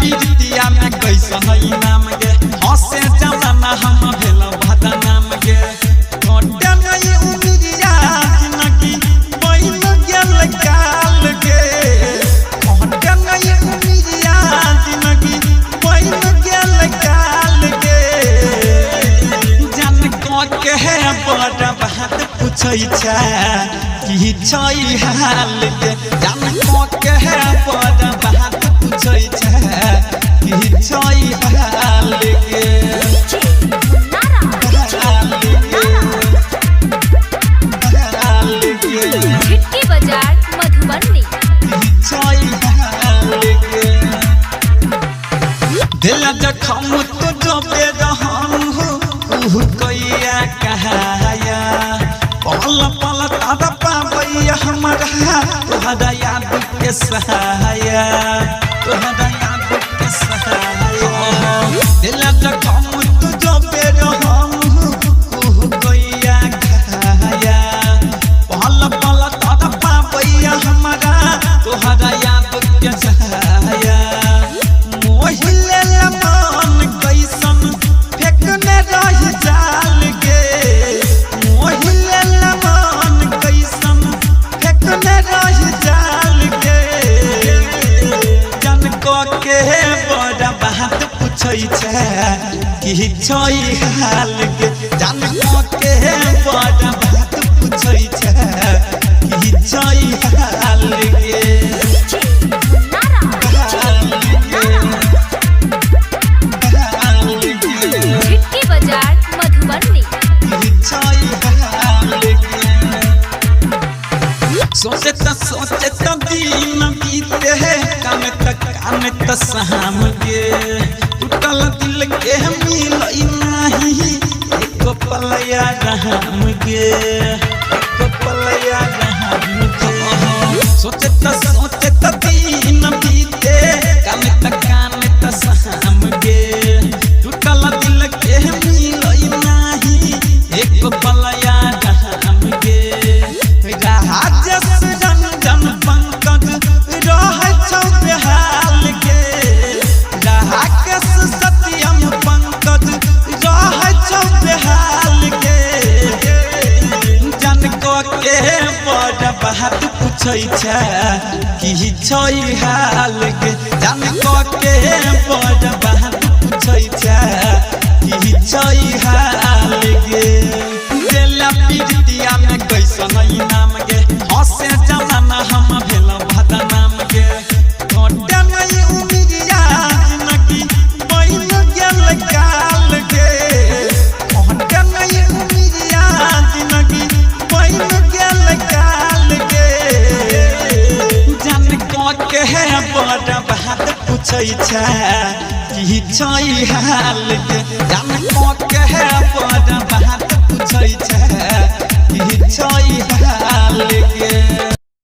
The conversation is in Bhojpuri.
पीड़ितिया में कैसा है नाम गे हंसे जमाना हम भेल भादा नाम गे कोटे नहीं उमिरिया जिनगी बन गेल काल गे कोटे नहीं उमिरिया जिनगी बन गेल काल गे जन को के बड़ा बात पूछै छै की छै हाल गे जन को के बड़ा बात पूछै छै की छै हाल गे झिटकी बाजार मधुबनी दिल जखम तो जबे रहम हो कैया कहाया पल पल तारा पाबैया हमारा तोहरा याद के सहाया तोहरा याद के सहाया दिल जखम तो जबे रहम हो कैया कहाया पल पल तारा पाबैया हमारा तोहरा याद के सहाया मोहिले मन कैसन फेंकने रही जाल गे मोहिले मन कैसन फेंकने रही जाल गे जन को के बड़ा बात पूछै छै की छै हाल गे जन को के बड़ा बात पूछै छै की छै हाल गे झिटकी बाजार मधुबनी सोचे तो दिन बीते काम तक शाम गे टूटल दिल के मिलई नहीं एक पलया रहम गे एक पलया रहम गे सोचे तो दिन बीते काम तक शाम गे टूटल दिल के मिलई नहीं एक पलया रहम गे राजेश रंजन पंकज रहे छौ बेहाल गे राकेश सत्यम पंकज रहे छौ बेहाल गे जन को के बड़ा बात पूछै छै की छै हाल गे जन को के बड़ा बात पूछै छै की छै हाल गे दिल पीड़ितिया में कैसन है नाम गे हंसे जमाना हम भेल भादा नाम गे कोटे नहीं उमिरिया जिनगी बन गेल काल गे कोटे नहीं उमिरिया जिनगी बन गेल काल गे जन को के बड़ा बात पूछै छै की छै हाल गे जन को के बड़ा बात पूछै छै की छै हाल गे।